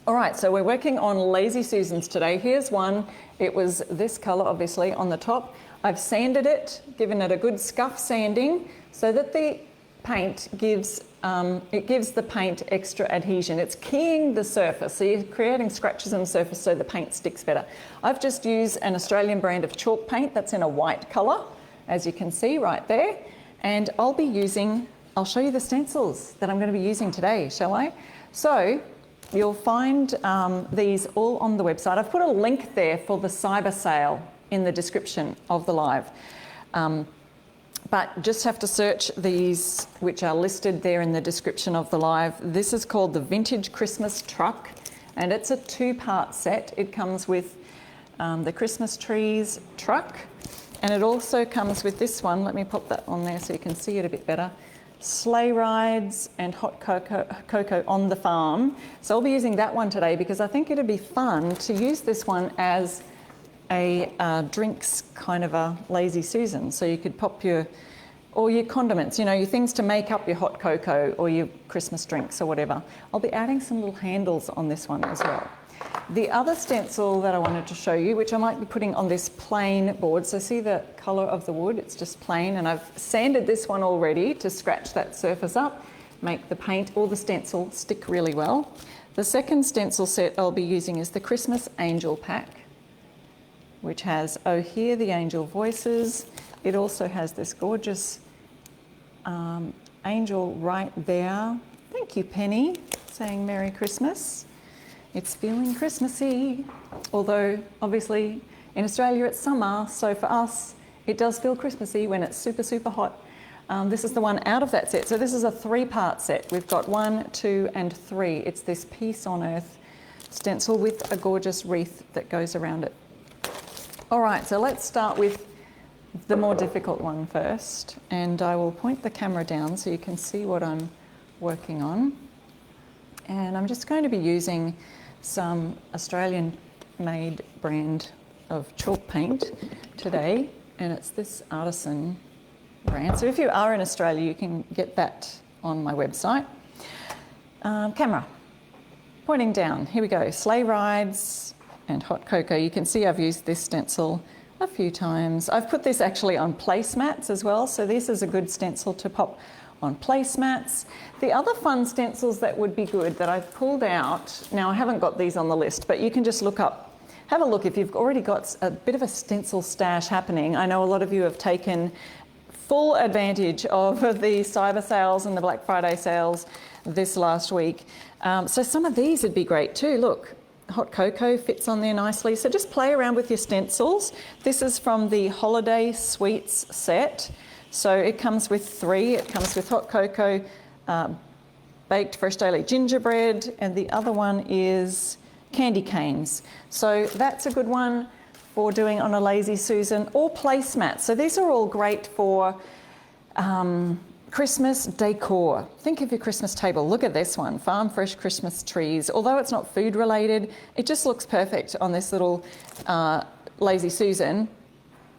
All right, so we're working on Lazy Susans today. Here's one. It was this colour, obviously, on the top. I've sanded it, given it a good scuff sanding, so that the paint gives the paint extra adhesion. It's keying the surface, so you're creating scratches on the surface so the paint sticks better. I've just used an Australian brand of chalk paint that's in a white colour, as you can see right there. And I'll show you the stencils that I'm going to be using today, shall I? So you'll find these all on the website. I've put a link there for the cyber sale in the description of the live. But just have to search these, which are listed there in the description of the live. This is called the Vintage Christmas Truck, and it's a two-part set. It comes with the Christmas trees truck, and it also comes with this one. Let me pop that on there so you can see it a bit better. Sleigh rides and hot cocoa on the farm. So I'll be using that one today because I think it'd be fun to use this one as a drinks kind of a lazy Susan. So you could pop your condiments, your things to make up your hot cocoa or your Christmas drinks or whatever. I'll be adding some little handles on this one as well. The other stencil that I wanted to show you, which I might be putting on this plain board, so see the colour of the wood, it's just plain, and I've sanded this one already to scratch that surface up, make the paint or the stencil stick really well. The second stencil set I'll be using is the Christmas Angel Pack, which has Oh Hear the Angel Voices. It also has this gorgeous angel right there. Thank you, Penny, saying Merry Christmas. It's feeling Christmassy, although obviously in Australia it's summer, so for us it does feel Christmassy when it's super, super hot. This is the one out of that set. So this is a three-part set. We've got 1, 2 and 3. It's this Peace on Earth stencil with a gorgeous wreath that goes around it. All right, so let's start with the more difficult one first, and I will point the camera down so you can see what I'm working on. And I'm just going to be using some Australian-made brand of chalk paint today, and it's this Artisan brand. So if you are in Australia, you can get that on my website. Camera, pointing down, here we go, sleigh rides and hot cocoa. You can see I've used this stencil a few times. I've put this actually on placemats as well, so this is a good stencil to pop on placemats. The other fun stencils that would be good that I've pulled out, now I haven't got these on the list, but you can just look up, have a look if you've already got a bit of a stencil stash happening. I know a lot of you have taken full advantage of the cyber sales and the Black Friday sales this last week. So some of these would be great too. Look, hot cocoa fits on there nicely. So just play around with your stencils. This is from the Holiday Sweets set. So it comes with 3. It comes with hot cocoa, baked fresh daily gingerbread, and the other one is candy canes. So that's a good one for doing on a Lazy Susan, or placemats. So these are all great for Christmas decor. Think of your Christmas table. Look at this one, Farm Fresh Christmas trees. Although it's not food related, it just looks perfect on this little Lazy Susan.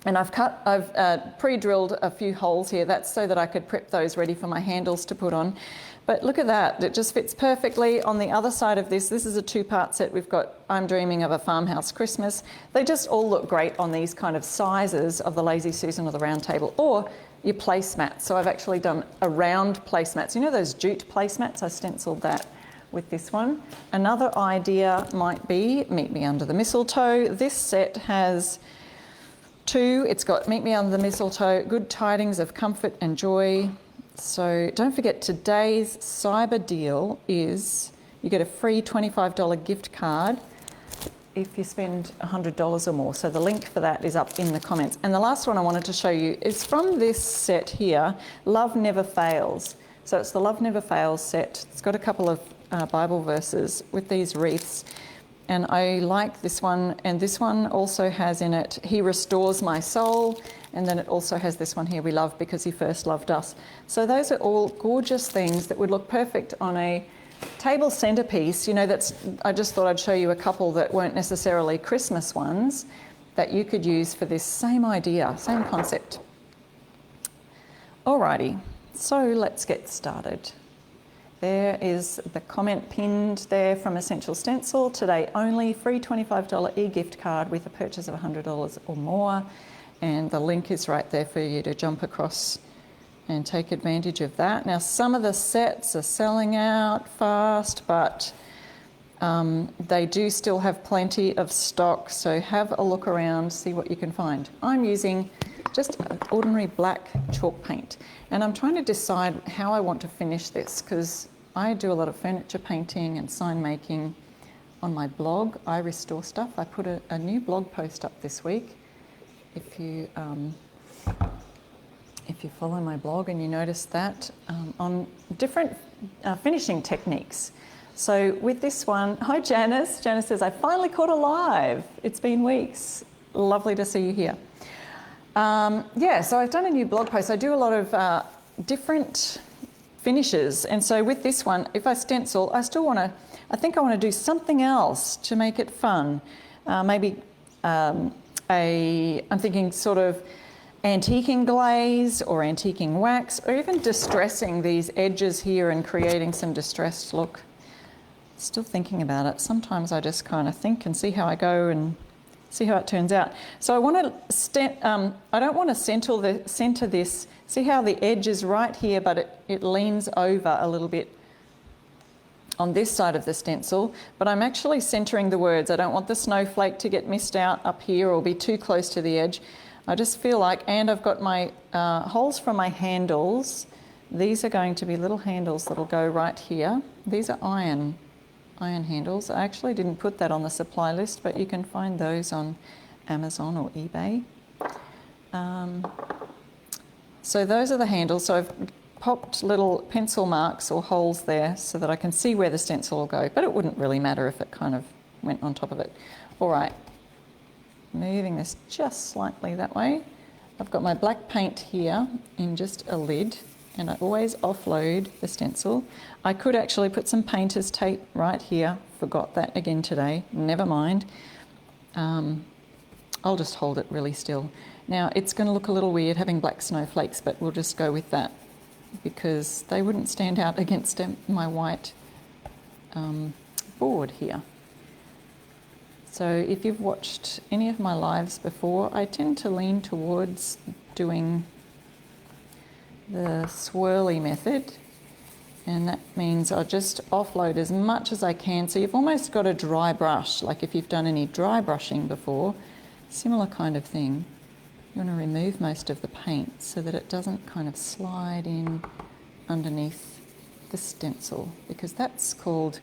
And I've pre-drilled a few holes here. That's so that I could prep those ready for my handles to put on. But look at that, it just fits perfectly. On the other side of this is a 2-part set. We've got I'm Dreaming of a Farmhouse Christmas. They just all look great on these kind of sizes of the Lazy Susan or the round table, or your placemats. So I've actually done a round placemats. You know those jute placemats? I stenciled that with this one. Another idea might be Meet Me Under the Mistletoe. This set has 2. It's got Meet Me Under the Mistletoe, Good Tidings of Comfort and Joy. So don't forget, today's cyber deal is you get a free $25 gift card if you spend $100 or more. So the link for that is up in the comments. And the last one I wanted to show you is from this set here, Love Never Fails. So it's the Love Never Fails set. It's got a couple of Bible verses with these wreaths. And I like this one, and this one also has in it, He Restores My Soul, and then it also has this one here, We Love Because He First Loved Us. So those are all gorgeous things that would look perfect on a table centerpiece. I just thought I'd show you a couple that weren't necessarily Christmas ones that you could use for this same idea, same concept. Alrighty, so let's get started. There is the comment pinned there from Essential Stencil. Today only, free $25 e-gift card with a purchase of $100 or more. And the link is right there for you to jump across and take advantage of that. Now, some of the sets are selling out fast, but they do still have plenty of stock. So have a look around, see what you can find. I'm using just an ordinary black chalk paint. And I'm trying to decide how I want to finish this, because I do a lot of furniture painting and sign making on my blog. I restore stuff. I put a new blog post up this week. If you follow my blog and you notice that, on different finishing techniques. So with this one, hi Janice. Janice says, I finally caught a live. It's been weeks. Lovely to see you here. Yeah, so I've done a new blog post. I do a lot of different finishes. And so with this one, if I stencil, I think I want to do something else to make it fun. Maybe I'm thinking sort of antiquing glaze or antiquing wax, or even distressing these edges here and creating some distressed look. Still thinking about it. Sometimes I just kind of think and see how I go and see how it turns out. So I want to, I don't want to center this. See how the edge is right here, but it leans over a little bit on this side of the stencil, but I'm actually centering the words. I don't want the snowflake to get missed out up here or be too close to the edge. I just feel like, and I've got my holes from my handles. These are going to be little handles that'll go right here. These are iron handles. I actually didn't put that on the supply list, but you can find those on Amazon or eBay. So those are the handles. So I've popped little pencil marks or holes there so that I can see where the stencil will go, but it wouldn't really matter if it kind of went on top of it. All right, moving this just slightly that way. I've got my black paint here in just a lid, and I always offload the stencil. I could actually put some painter's tape right here. Forgot that again today, never mind. I'll just hold it really still. Now it's going to look a little weird having black snowflakes, but we'll just go with that because they wouldn't stand out against my white board here. So if you've watched any of my lives before, I tend to lean towards doing the swirly method, and that means I'll just offload as much as I can. So you've almost got a dry brush, like if you've done any dry brushing before, similar kind of thing. You want to remove most of the paint so that it doesn't kind of slide in underneath the stencil, because that's called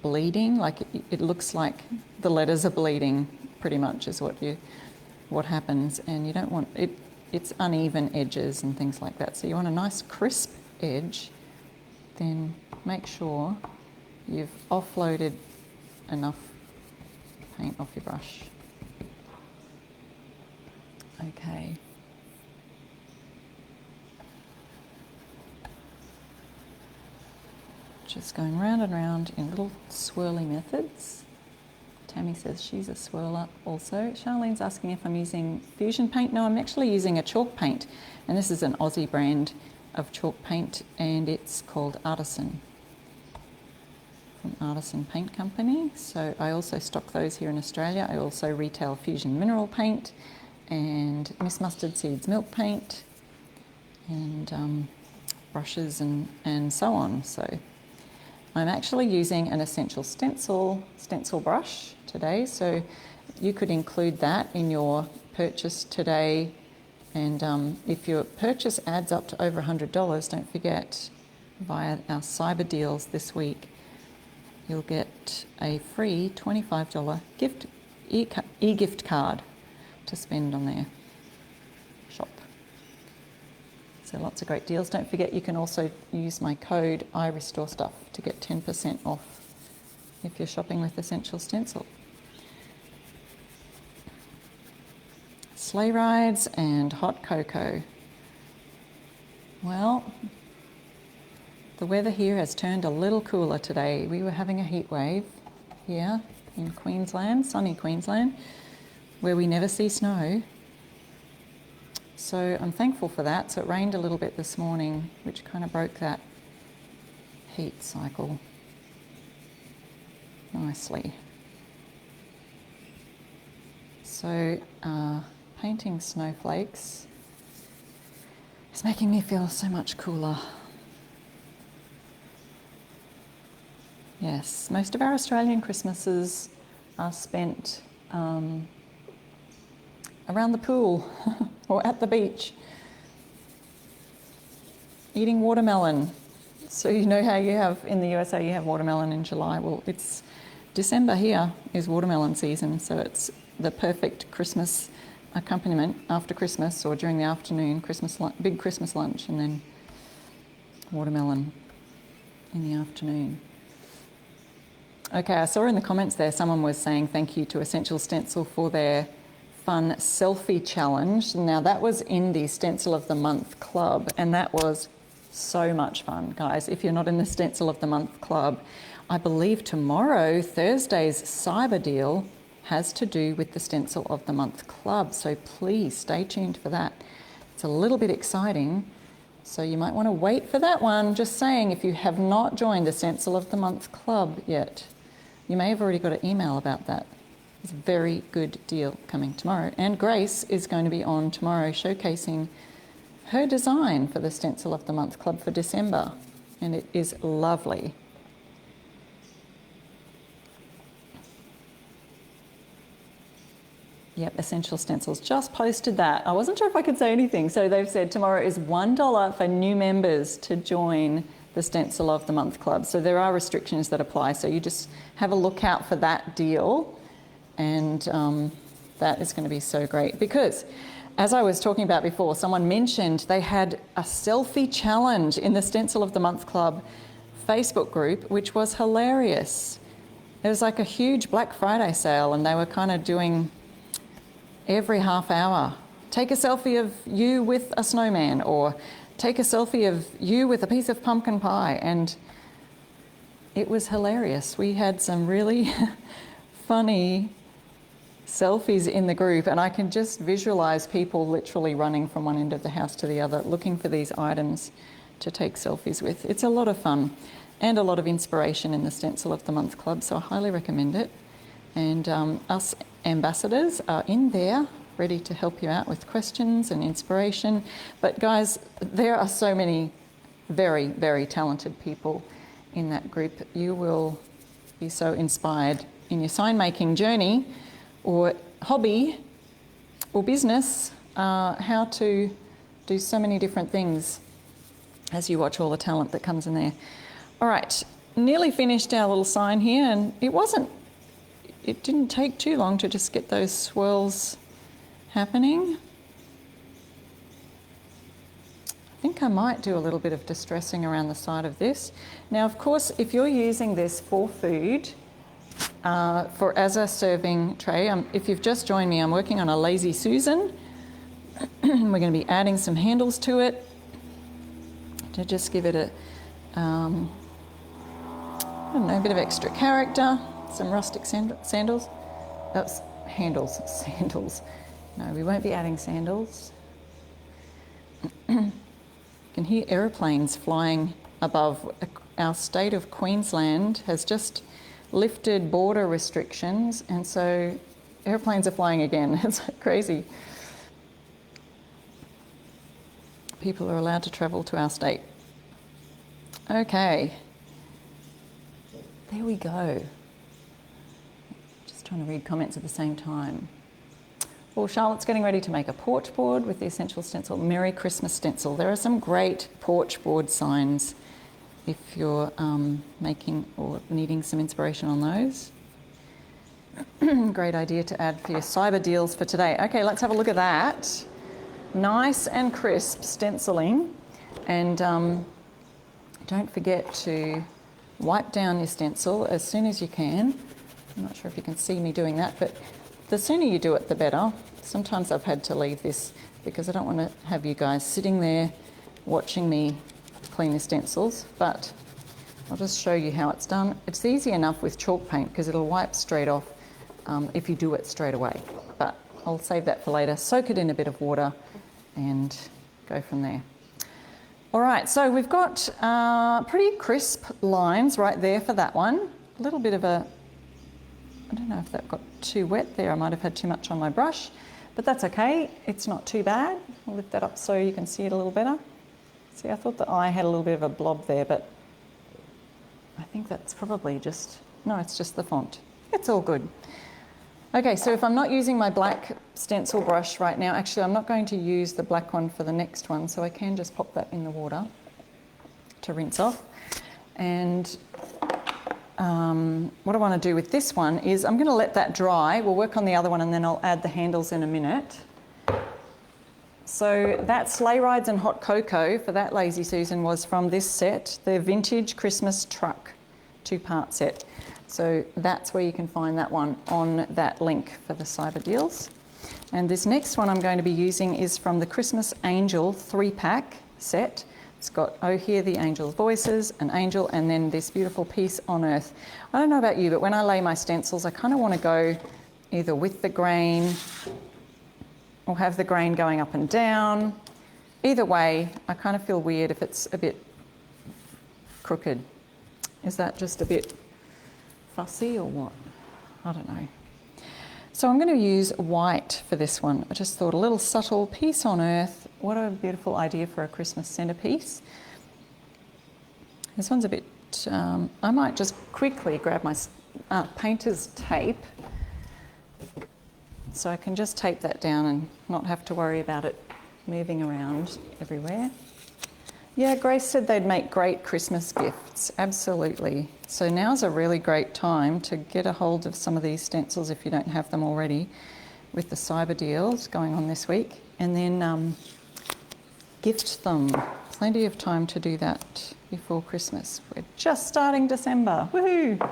bleeding. Like it looks like the letters are bleeding, pretty much is what happens, and you don't want it. It's uneven edges and things like that. So you want a nice crisp edge. Then make sure you've offloaded enough paint off your brush. Okay. Just going round and round in little swirly methods. Tammy says she's a swirler also. Charlene's asking if I'm using fusion paint. No, I'm actually using a chalk paint, and this is an Aussie brand of chalk paint, and it's called Artisan, from Artisan Paint Company. So I also stock those here in Australia. I also retail fusion mineral paint and Miss Mustard Seeds milk paint and brushes and so on. So I'm actually using an Essential Stencil brush today, so you could include that in your purchase today. And if your purchase adds up to over $100, don't forget, via our cyber deals this week, you'll get a free $25 e-gift card to spend on their shop. So lots of great deals. Don't forget, you can also use my code IRestoreStuff to get 10% off if you're shopping with Essential Stencil. Sleigh rides and hot cocoa. Well, the weather here has turned a little cooler today. We were having a heat wave here in Queensland, sunny Queensland, where we never see snow. So I'm thankful for that. So it rained a little bit this morning, which kind of broke that heat cycle nicely. So painting snowflakes is making me feel so much cooler. Yes, most of our Australian Christmases are spent around the pool or at the beach, eating watermelon. So you know how you have, in the USA, you have watermelon in July. Well, it's December here is watermelon season, so it's the perfect Christmas accompaniment after Christmas or during the afternoon, big Christmas lunch, and then watermelon in the afternoon. Okay, I saw in the comments there someone was saying thank you to Essential Stencil for their fun selfie challenge. Now that was in the Stencil of the Month Club, and that was so much fun, guys. If you're not in the Stencil of the Month Club, I believe tomorrow, Thursday's cyber deal, has to do with the Stencil of the Month Club. So please stay tuned for that. It's a little bit exciting, so you might want to wait for that one. Just saying, if you have not joined the Stencil of the Month Club yet, you may have already got an email about that. It's a very good deal coming tomorrow. And Grace is going to be on tomorrow showcasing her design for the Stencil of the Month Club for December. And it is lovely. Yep, Essential Stencils just posted that. I wasn't sure if I could say anything. So they've said tomorrow is $1 for new members to join the Stencil of the Month Club. So there are restrictions that apply. So you just have a look out for that deal. And that is going to be so great. Because as I was talking about before, someone mentioned they had a selfie challenge in the Stencil of the Month Club Facebook group, which was hilarious. It was like a huge Black Friday sale, and they were kind of doing every half hour, take a selfie of you with a snowman, or take a selfie of you with a piece of pumpkin pie. And it was hilarious. We had some really funny selfies in the group, and I can just visualize people literally running from one end of the house to the other looking for these items to take selfies with. It's a lot of fun and a lot of inspiration in the Stencil of the Month Club, so I highly recommend it. And us ambassadors are in there ready to help you out with questions and inspiration. But guys, there are so many very, very talented people in that group. You will be so inspired in your sign making journey or hobby or business, how to do so many different things as you watch all the talent that comes in there. All right, nearly finished our little sign here, and it didn't take too long to just get those swirls happening. I think I might do a little bit of distressing around the side of this. Now, of course, if you're using this for food, as a serving tray, if you've just joined me, I'm working on a Lazy Susan. We're going to be adding some handles to it to just give it a, I don't know, a bit of extra character. Some rustic sandals. That's handles, sandals. No, we won't be adding sandals. You can hear aeroplanes flying above. Our state of Queensland has just lifted border restrictions, and so airplanes are flying again. It's crazy. People are allowed to travel to our state. Okay. There we go. Just trying to read comments at the same time. Well, Charlotte's getting ready to make a porch board with the Essential Stencil. Merry Christmas Stencil. There are some great porch board signs if you're making or needing some inspiration on those. Great idea to add for your cyber deals for today. Okay, let's have a look at that. Nice and crisp stenciling. And don't forget to wipe down your stencil as soon as you can. I'm not sure if you can see me doing that, but the sooner you do it, the better. Sometimes I've had to leave this because I don't want to have you guys sitting there watching me clean the stencils, but I'll just show you how it's done. It's easy enough with chalk paint because it'll wipe straight off if you do it straight away, but I'll save that for later. Soak it in a bit of water and go from there. All right, so we've got pretty crisp lines right there for that one. A little bit of a, I don't know if that got too wet there. I might have had too much on my brush, but that's okay. It's not too bad. I'll lift that up so you can see it a little better. See, I thought the eye had a little bit of a blob there, but I think that's probably just, no, it's just the font. It's all good. Okay, so if I'm not using my black stencil brush right now, actually I'm not going to use the black one for the next one, so I can just pop that in the water to rinse off. And what I want to do with this one is I'm going to let that dry. We'll work on the other one and then I'll add the handles in a minute. So that Sleigh Rides and Hot Cocoa for that Lazy Susan was from this set, the Vintage Christmas Truck 2-part set. So that's where you can find that one on that link for the cyber deals. And this next one I'm going to be using is from the Christmas Angel 3-pack set. It's got Oh Hear the Angel's Voices, an angel, and then this beautiful piece on earth. I don't know about you, but when I lay my stencils, I kind of want to go either with the grain or have the grain going up and down. Either way, I kind of feel weird if it's a bit crooked. Is that just a bit fussy or what? I don't know. So I'm going to use white for this one. I just thought a little subtle piece on earth. What a beautiful idea for a Christmas centerpiece. This one's a bit, I might just quickly grab my painter's tape so I can just tape that down and not have to worry about it moving around everywhere. Yeah, Grace said they'd make great Christmas gifts, absolutely. So now's a really great time to get a hold of some of these stencils if you don't have them already with the cyber deals going on this week, and then gift them. Plenty of time to do that before Christmas. We're just starting December, woohoo!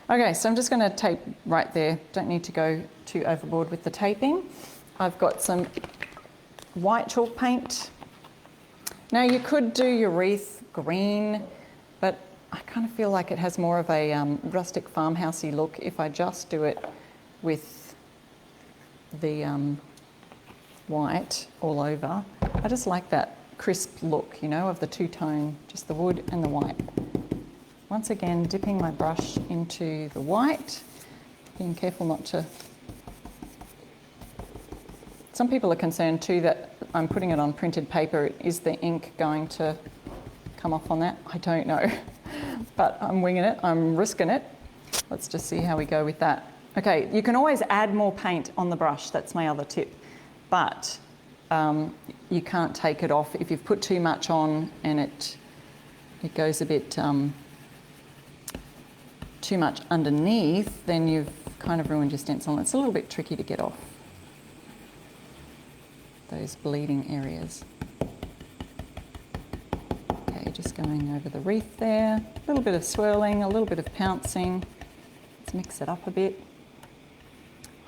Okay, so I'm just going to tape right there. Don't need to go too overboard with the taping. I've got some white chalk paint. Now you could do your wreath green, but I kind of feel like it has more of a rustic farmhousey look if I just do it with the white all over. I just like that crisp look, you know, of the two-tone, just the wood and the white. Once again, dipping my brush into the white, being careful not to... Some people are concerned too that I'm putting it on printed paper. Is the ink going to come off on that? I don't know, but I'm winging it, I'm risking it. Let's just see how we go with that. Okay, you can always add more paint on the brush, that's my other tip, but you can't take it off. If you've put too much on and it goes a bit too much underneath, then you've kind of ruined your stencil. It's a little bit tricky to get off those bleeding areas. Okay, just going over the wreath there. A little bit of swirling, a little bit of pouncing. Let's mix it up a bit.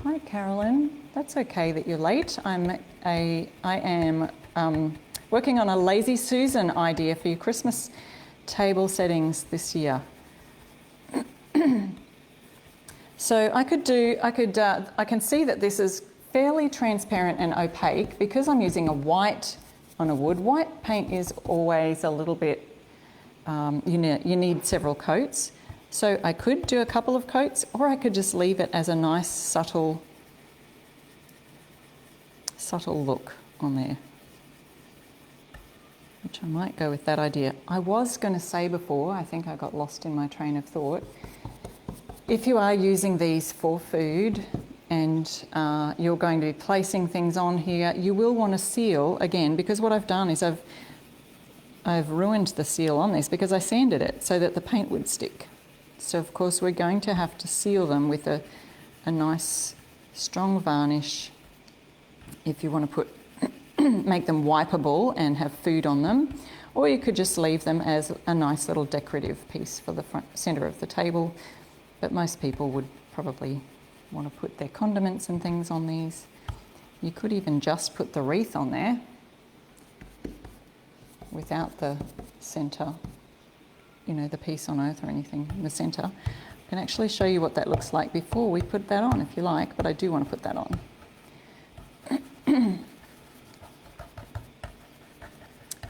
Hi, Carolyn. That's okay that you're late. I am working on a Lazy Susan idea for your Christmas table settings this year. So I can see that this is fairly transparent and opaque because I'm using a white on a wood. White paint is always a little bit, you need several coats. So I could do a couple of coats, or I could just leave it as a nice subtle look on there, which I might go with that idea. I was going to say before, I think I got lost in my train of thought, if you are using these for food and you're going to be placing things on here, you will want to seal again, because what I've done is I've ruined the seal on this because I sanded it so that the paint would stick. So of course we're going to have to seal them with a nice strong varnish if you want to put make them wipeable and have food on them, or you could just leave them as a nice little decorative piece for the centre of the table. But most people would probably want to put their condiments and things on these. You could even just put the wreath on there without the centre, you know, the piece on earth or anything in the centre. I can actually show you what that looks like before we put that on if you like, but I do want to put that on.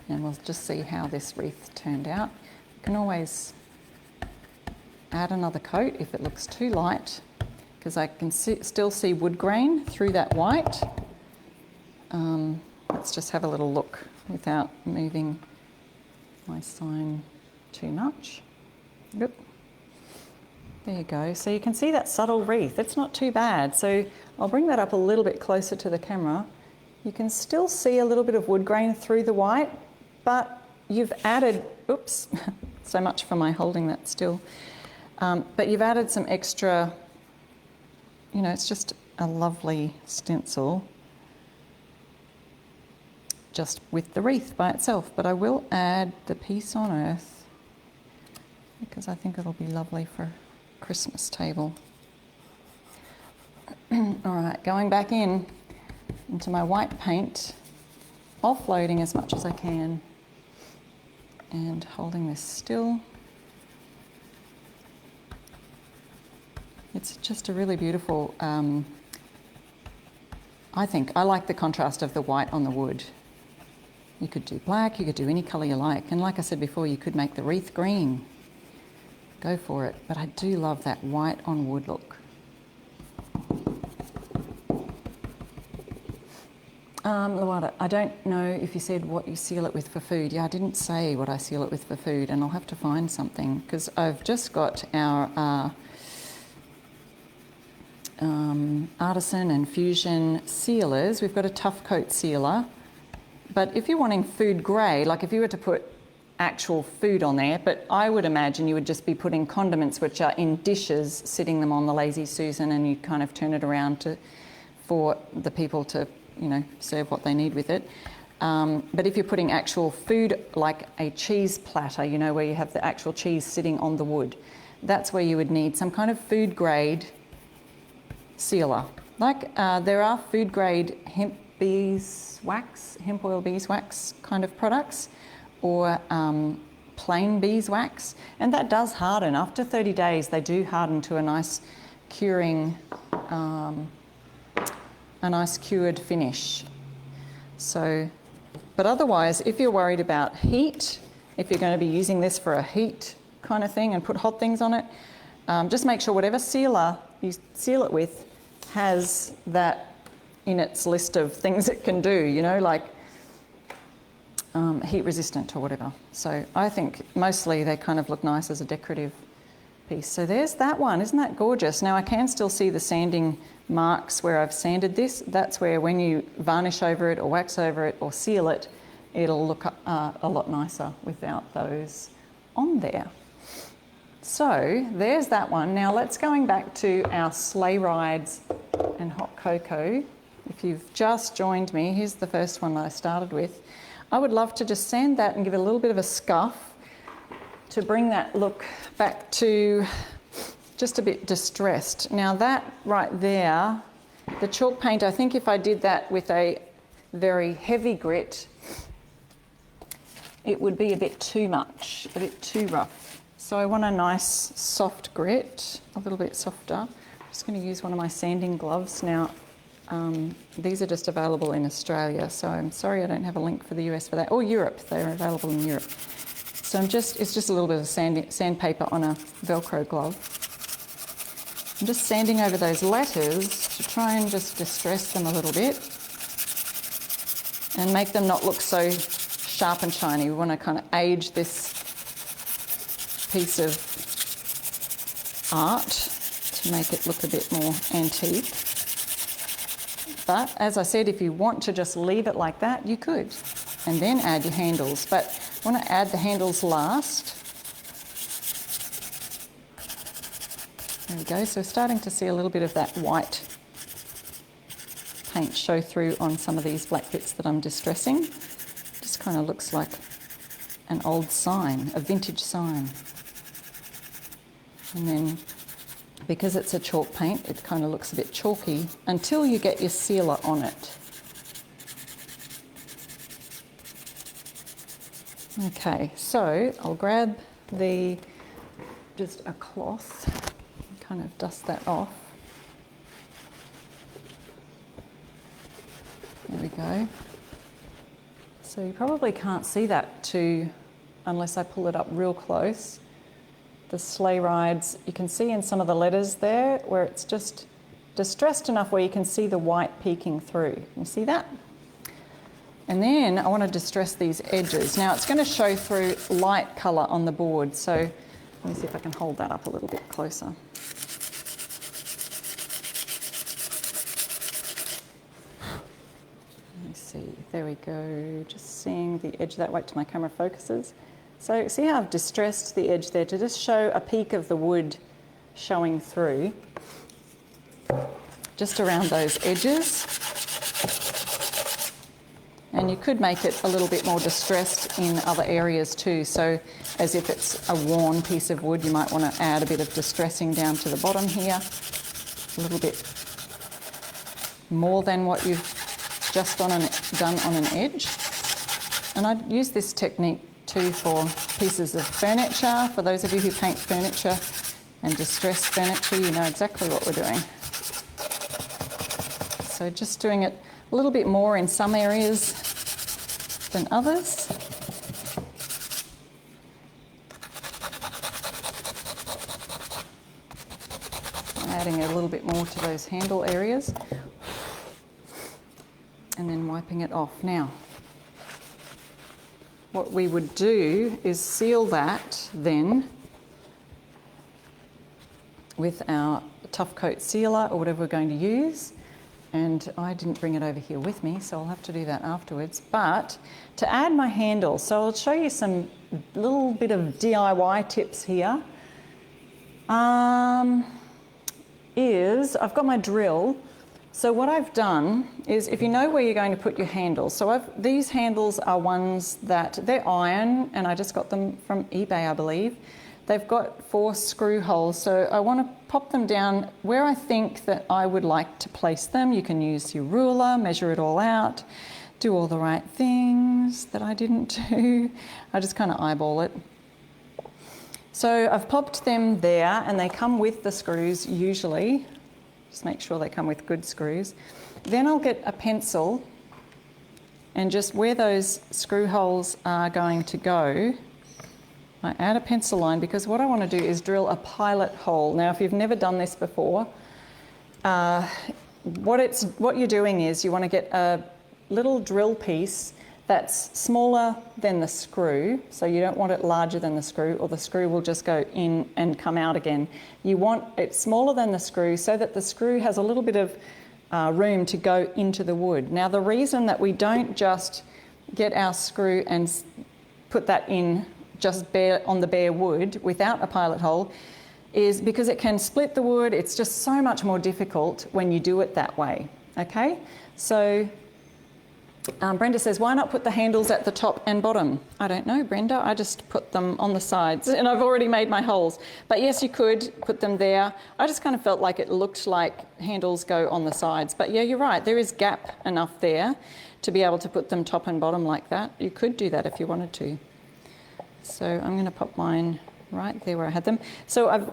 and we'll just see how this wreath turned out. You can always add another coat if it looks too light, because I can still see wood grain through that white. Let's just have a little look without moving my sign too much. Yep. There you go. So you can see that subtle wreath. It's not too bad. So I'll bring that up a little bit closer to the camera. You can still see a little bit of wood grain through the white, but you've added, oops, so much for my holding that still. But you've added some extra, you know, it's just a lovely stencil just with the wreath by itself. But I will add the Peace on Earth because I think it'll be lovely for a Christmas table. All right, going back into my white paint, offloading as much as I can and holding this still. It's just a really beautiful, I think, I like the contrast of the white on the wood. You could do black, you could do any colour you like. And like I said before, you could make the wreath green. Go for it. But I do love that white on wood look. Luada, I don't know if you said what you seal it with for food. Yeah, I didn't say what I seal it with for food, and I'll have to find something because I've just got our artisan and fusion sealers. We've got a tough coat sealer, but if you're wanting food grade, like if you were to put actual food on there, but I would imagine you would just be putting condiments which are in dishes, sitting them on the Lazy Susan, and you kind of turn it around for the people to, you know, serve what they need with it. But if you're putting actual food, like a cheese platter, you know, where you have the actual cheese sitting on the wood, that's where you would need some kind of food grade sealer. Like there are food grade hemp oil beeswax kind of products, or plain beeswax, and that does harden. After 30 days, they do harden to a nice curing, a nice cured finish. So, but otherwise, if you're worried about heat, if you're going to be using this for a heat kind of thing and put hot things on it, just make sure whatever sealer you seal it with has that in its list of things it can do, you know, like heat resistant or whatever. So I think mostly they kind of look nice as a decorative piece. So there's that one. Isn't that gorgeous? Now I can still see the sanding marks where I've sanded this. That's where when you varnish over it or wax over it or seal it, it'll look a lot nicer without those on there. So there's that one. Now let's going back to our sleigh rides and hot cocoa. If you've just joined me, here's the first one that I started with. I would love to just sand that and give it a little bit of a scuff to bring that look back to just a bit distressed. Now that right there, the chalk paint, I think if I did that with a very heavy grit, it would be a bit too much, a bit too rough. So I want a nice soft grit, a little bit softer. I'm just going to use one of my sanding gloves now. These are just available in Australia, so I'm sorry I don't have a link for the US for that, or Europe. They're available in Europe. So it's just a little bit of sandpaper on a Velcro glove. I'm just sanding over those letters to try and just distress them a little bit and make them not look so sharp and shiny. We want to kind of age this piece of art to make it look a bit more antique. But as I said, if you want to just leave it like that, you could, and then add your handles. But I want to add the handles last. There we go. So we're starting to see a little bit of that white paint show through on some of these black bits that I'm distressing. Just kind of looks like an old sign, a vintage sign. And then because it's a chalk paint, it kind of looks a bit chalky until you get your sealer on it. Okay, so I'll grab just a cloth and kind of dust that off. There we go. So you probably can't see that too unless I pull it up real close. The sleigh rides, you can see in some of the letters there where it's just distressed enough where you can see the white peeking through. You see that? And then I want to distress these edges. Now it's going to show through light colour on the board, so let me see if I can hold that up a little bit closer. Let me see, there we go, just seeing the edge that way till my camera focuses. So see how I've distressed the edge there to just show a peak of the wood showing through, just around those edges. And you could make it a little bit more distressed in other areas too. So as if it's a worn piece of wood, you might want to add a bit of distressing down to the bottom here, a little bit more than what you've just done on an edge. And I'd use this technique too for pieces of furniture. For those of you who paint furniture and distress furniture, you know exactly what we're doing. So just doing it a little bit more in some areas than others. Adding a little bit more to those handle areas and then wiping it off. Now, what we would do is seal that then with our Tough Coat sealer or whatever we're going to use. And I didn't bring it over here with me, so I'll have to do that afterwards. But to add my handle, so I'll show you some little bit of DIY tips here. Is I've got my drill. So what I've done is, if you know where you're going to put your handles, so these handles are ones that they're iron, and I just got them from eBay, I believe. They've got 4 screw holes, so I want to pop them down where I think that I would like to place them. You can use your ruler, measure it all out, do all the right things that I didn't do. I just kind of eyeball it. So I've popped them there, and they come with the screws usually. Just make sure they come with good screws. Then I'll get a pencil, and just where those screw holes are going to go, I add a pencil line, because what I want to do is drill a pilot hole. Now, if you've never done this before, what you're doing is you want to get a little drill piece that's smaller than the screw. So you don't want it larger than the screw, or the screw will just go in and come out again. You want it smaller than the screw so that the screw has a little bit of room to go into the wood. Now, the reason that we don't just get our screw and put that in just on the bare wood without a pilot hole is because it can split the wood. It's just so much more difficult when you do it that way. Okay, so Brenda says, why not put the handles at the top and bottom? I don't know, Brenda, I just put them on the sides and I've already made my holes. But yes, you could put them there. I just kind of felt like it looked like handles go on the sides. But yeah, you're right, there is gap enough there to be able to put them top and bottom like that. You could do that if you wanted to. So I'm going to pop mine right there where I had them. So I've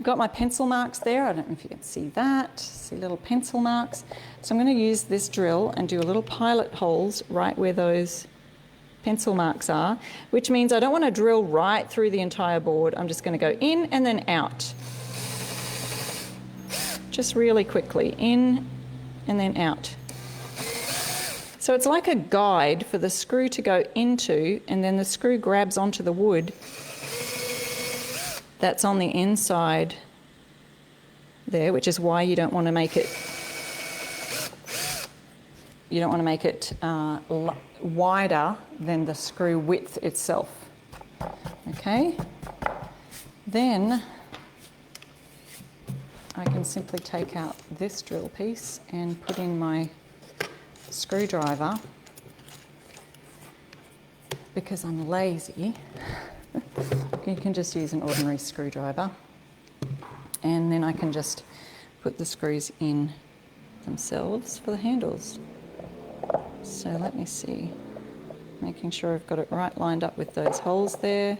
got my pencil marks there. I don't know if you can see that. See little pencil marks. So I'm going to use this drill and do a little pilot holes right where those pencil marks are, which means I don't want to drill right through the entire board. I'm just going to go in and then out. Just really quickly, in and then out. So it's like a guide for the screw to go into, and then the screw grabs onto the wood that's on the inside there, which is why you don't want to make it wider than the screw width itself. Okay, then I can simply take out this drill piece and put in my screwdriver, because I'm lazy. You can just use an ordinary screwdriver, and then I can just put the screws in themselves for the handles. So let me see, making sure I've got it right lined up with those holes there.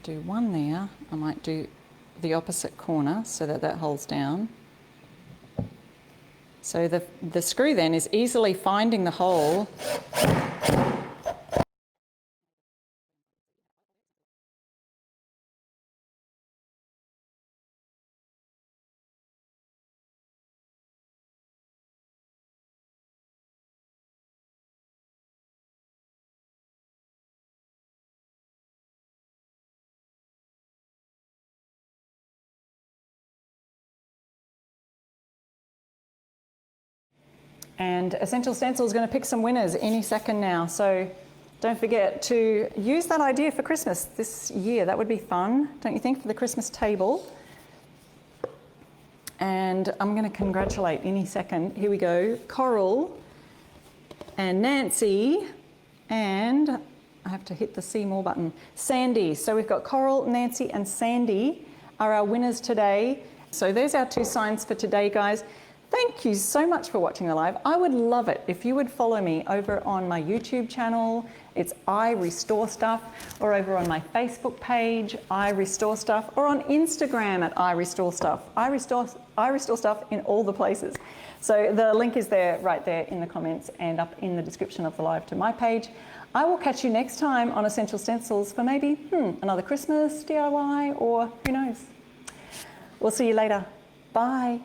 Do one there. I might do the opposite corner so that that holds down. So the screw then is easily finding the hole. And Essential Stencil is going to pick some winners any second now. So don't forget to use that idea for Christmas this year. That would be fun, don't you think, for the Christmas table? And I'm going to congratulate any second. Here we go. Coral and Nancy and I have to hit the see more button. Sandy. So we've got Coral, Nancy and Sandy are our winners today. So there's our 2 signs for today, guys. Thank you so much for watching the live. I would love it if you would follow me over on my YouTube channel. It's I Restore Stuff, or over on my Facebook page, I Restore Stuff, or on Instagram at I Restore Stuff. I restore stuff in all the places. So the link is there, right there in the comments and up in the description of the live to my page. I will catch you next time on Essential Stencils for maybe another Christmas DIY, or who knows. We'll see you later. Bye.